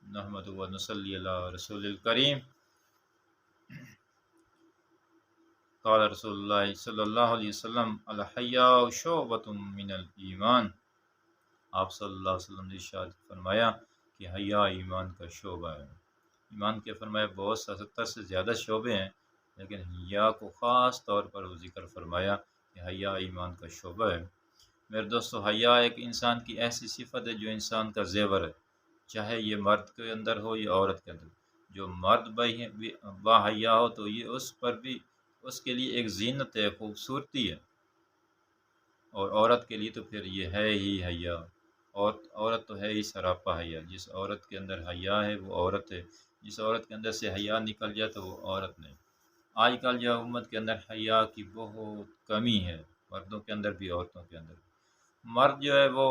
نحمدہ و نصلی علی رسول الکریم۔ قال رسول اللہ صلی اللہ علیہ وسلم الحیاء شعبۃ من الایمان۔ آپ صلی اللہ علیہ وسلم نے ارشاد فرمایا کہ حیا ایمان کا شعبہ ہے۔ ایمان کے فرمایا بہت 70 سے زیادہ شعبے ہیں، لیکن حیا کو خاص طور پر وہ ذکر فرمایا کہ حیا ایمان کا شعبہ ہے۔ میرے دوستو، حیا ایک انسان کی ایسی صفت ہے جو انسان کا زیور ہے، چاہے یہ مرد کے اندر ہو یا عورت کے اندر۔ جو مرد با حیا ہو تو یہ اس کے لیے ایک زینت ہے، خوبصورتی ہے، اور عورت کے لیے تو پھر یہ ہے ہی حیا۔ اور عورت تو ہے ہی سراپا حیا۔ جس عورت کے اندر حیا ہے وہ عورت ہے، جس عورت کے اندر سے حیا نکل جائے تو وہ عورت نہیں۔ آج کل جو امت کے اندر حیا کی بہت کمی ہے، مردوں کے اندر بھی عورتوں کے اندر۔ مرد جو ہے وہ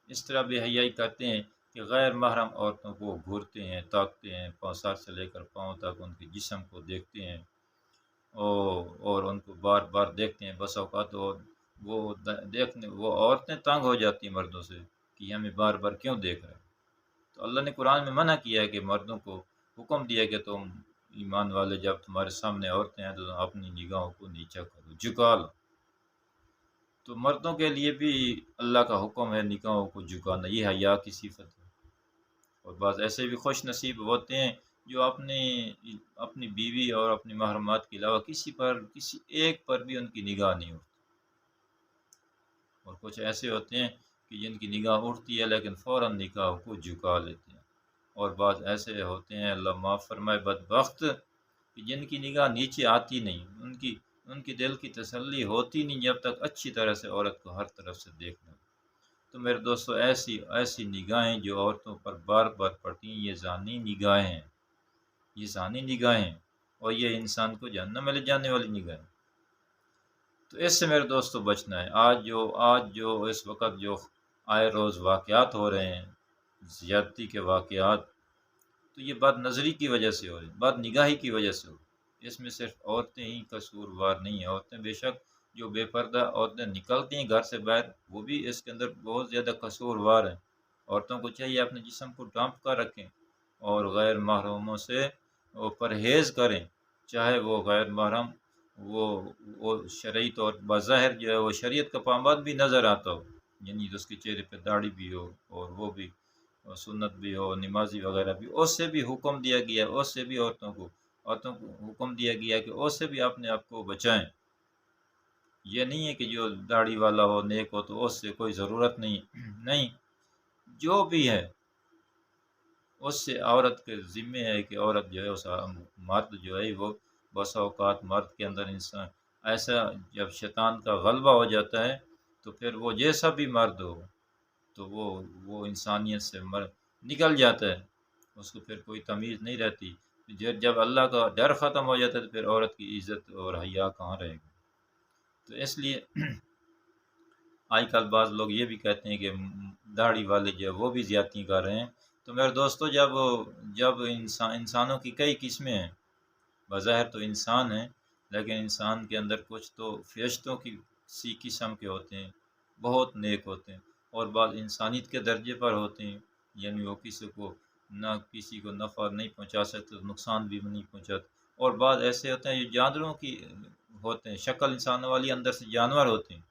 اس طرح بے حیائی کرتے ہیں کہ غیر محرم عورتوں کو گھورتے ہیں، تاکتے ہیں، سر سے لے کر پاؤں تک ان کے جسم کو دیکھتے ہیں اور ان کو بار بار دیکھتے ہیں۔ بس اوقات وہ عورتیں تنگ ہو جاتی ہیں مردوں سے کہ ہمیں بار بار کیوں دیکھ رہے ہیں۔ تو اللہ نے قرآن میں منع کیا ہے کہ مردوں کو حکم دیا کہ تم ایمان والے جب تمہارے سامنے عورتیں ہیں تو اپنی نگاہوں کو نیچا کرو، جھکا لو۔ تو مردوں کے لیے بھی اللہ کا حکم ہے نگاہوں کو جھکانا، یہ حیا کی صفت ہے۔ اور بعض ایسے بھی خوش نصیب ہوتے ہیں جو اپنی بیوی اور اپنی محرمات کے علاوہ کسی ایک پر بھی ان کی نگاہ نہیں اٹھتی، اور کچھ ایسے ہوتے ہیں کہ جن کی نگاہ اٹھتی ہے لیکن فوراً نگاہ کو جھکا لیتے ہیں۔ اور بعض ایسے ہوتے ہیں، اللہ معاف فرمائے، بدبخت، کہ جن کی نگاہ نیچے آتی نہیں، ان کی دل کی تسلی ہوتی نہیں جب تک اچھی طرح سے عورت کو ہر طرف سے دیکھنا۔ تو میرے دوستو، ایسی نگاہیں جو عورتوں پر بار بار پڑتی ہیں، یہ زانی نگاہیں ہیں، یہ زانی نگاہیں، اور یہ انسان کو جہنم میں لے جانے والی نگاہیں۔ تو اس سے میرے دوستو بچنا ہے۔ آج جو اس وقت جو آئے روز واقعات ہو رہے ہیں، زیادتی کے واقعات، تو یہ بد نظری کی وجہ سے ہو رہی ہیں، بد نگاہی کی وجہ سے ہو رہی ہیں۔ اس میں صرف عورتیں ہی قصوروار نہیں ہیں، عورتیں بے شک جو بے پردہ عورتیں نکلتی ہیں گھر سے باہر، وہ بھی اس کے اندر بہت زیادہ قصوروار ہیں۔ عورتوں کو چاہیے اپنے جسم کو ڈھانپ کر رکھیں اور غیر محرموں سے وہ پرہیز کریں، چاہے وہ غیر محرم وہ شرعی طور بظاہر جو ہے وہ شریعت کا پابند بھی نظر آتا ہو، یعنی اس کے چہرے پہ داڑھی بھی ہو اور وہ بھی سنت بھی ہو، نمازی وغیرہ بھی، اس سے بھی حکم دیا گیا، اس سے بھی عورتوں کو حکم دیا گیا کہ اس سے بھی اپنے آپ کو بچائیں۔ یہ نہیں ہے کہ جو داڑھی والا ہو، نیک ہو، تو اس سے کوئی ضرورت نہیں، جو بھی ہے اس سے عورت کے ذمے ہے کہ عورت جو ہے مرد جو ہے وہ بسا اوقات مرد کے اندر انسان ایسا جب شیطان کا غلبہ ہو جاتا ہے تو پھر وہ جیسا بھی مرد ہو تو وہ انسانیت سے نکل جاتا ہے، اس کو پھر کوئی تمیز نہیں رہتی۔ جب اللہ کا ڈر ختم ہو جاتا ہے تو پھر عورت کی عزت اور حیا کہاں رہے گی؟ تو اس لیے آج کل بعض لوگ یہ بھی کہتے ہیں کہ داڑھی والے جو ہے وہ بھی زیادتی کر رہے ہیں۔ تو میرے دوستو، جب انسانوں کی کئی قسمیں ہیں، بظاہر تو انسان ہیں لیکن انسان کے اندر کچھ تو فرشتوں کی سی قسم کے ہوتے ہیں، بہت نیک ہوتے ہیں، اور بعض انسانیت کے درجے پر ہوتے ہیں، یعنی وہ کسی کو نفع نہیں پہنچا سکتے، نقصان بھی نہیں پہنچاتے۔ اور بعض ایسے ہوتے ہیں جو جانوروں کی ہوتے ہیں، شکل انسانوں والی، اندر سے جانور ہوتے ہیں،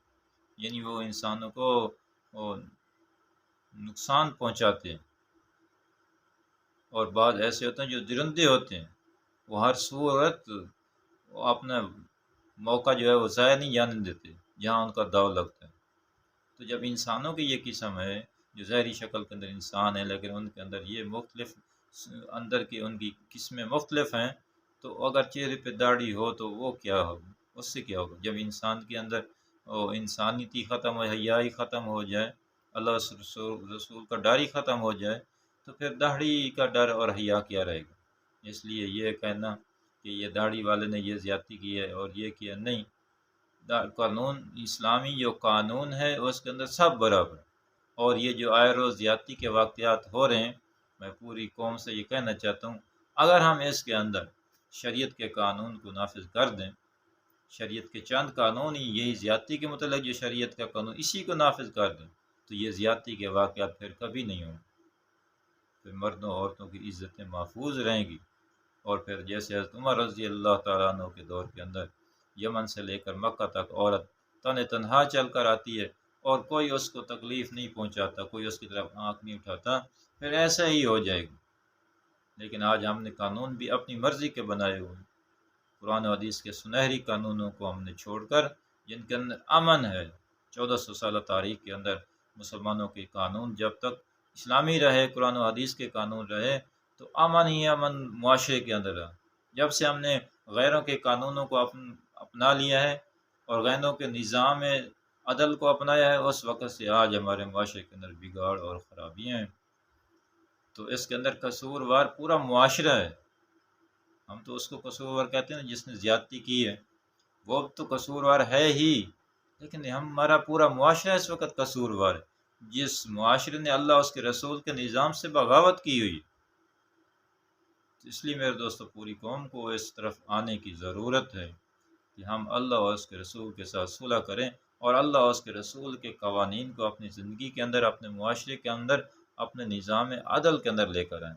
یعنی وہ انسانوں کو نقصان پہنچاتے ہیں۔ اور بعض ایسے ہوتے ہیں جو درندے ہوتے ہیں، وہ ہر صورت وہ اپنا موقع جو ہے وہ ضائع نہیں جانے دیتے جہاں ان کا داؤ لگتا ہے۔ تو جب انسانوں کی یہ قسم ہے جو ظاہری شکل کے اندر انسان ہے لیکن ان کے اندر یہ مختلف اندر کی ان کی قسمیں مختلف ہیں، تو اگر چہرے پہ داڑھی ہو تو وہ کیا ہوگا، اس سے کیا ہوگا؟ جب انسان کے اندر انسانیتی ختم ہو، حیائی ختم ہو جائے، اللہ رسول کا ڈر ہی ختم ہو جائے، تو پھر داڑھی کا ڈر اور حیا کیا رہے گا؟ اس لیے یہ کہنا کہ یہ داڑھی والے نے یہ زیادتی کی ہے اور یہ کیا، نہیں۔ قانون اسلامی جو قانون ہے اس کے اندر سب برابر، اور یہ جو آئے روز زیادتی کے واقعات ہو رہے ہیں، میں پوری قوم سے یہ کہنا چاہتا ہوں، اگر ہم اس کے اندر شریعت کے قانون کو نافذ کر دیں، شریعت کے چند قانون ہی یہی زیادتی کے متعلق جو شریعت کا قانون اسی کو نافذ کر دیں، تو یہ زیادتی کے واقعات پھر کبھی نہیں ہوں۔ پھر مردوں عورتوں کی عزتیں محفوظ رہیں گی۔ اور پھر جیسے حضرت عمر رضی اللہ تعالیٰ عنہ کے دور کے اندر یمن سے لے کر مکہ تک عورت تنہا چل کر آتی ہے اور کوئی اس کو تکلیف نہیں پہنچاتا، کوئی اس کی طرف آنکھ نہیں اٹھاتا، پھر ایسا ہی ہو جائے گی۔ لیکن آج ہم نے قانون بھی اپنی مرضی کے بنائے ہوئے ہیں۔ قرآن و حدیث کے سنہری قانونوں کو ہم نے چھوڑ کر، جن کے اندر امن ہے، 1400 سالہ تاریخ کے اندر مسلمانوں کے قانون جب تک اسلامی رہے، قرآن و حدیث کے قانون رہے، تو امن ہی امن معاشرے کے اندر رہا۔ جب سے ہم نے غیروں کے قانونوں کو اپنا لیا ہے اور غیروں کے نظام عدل کو اپنایا ہے، اس وقت سے آج ہمارے معاشرے کے اندر بگاڑ اور خرابیاں ہیں۔ تو اس کے اندر قصوروار پورا معاشرہ ہے۔ ہم تو اس کو قصوروار کہتے ہیں جس نے زیادتی کی ہے، وہ تو قصوروار ہے ہی، لیکن ہمارا پورا معاشرہ اس وقت قصوروار ہے، جس معاشرے نے اللہ اس کے رسول کے نظام سے بغاوت کی ہوئی۔ اس لیے میرے دوستو، پوری قوم کو اس طرف آنے کی ضرورت ہے کہ ہم اللہ اور اس کے رسول کے ساتھ صلح کریں اور اللہ اور اس کے رسول کے قوانین کو اپنی زندگی کے اندر، اپنے معاشرے کے اندر، اپنے نظام عدل کے اندر لے کر آئیں۔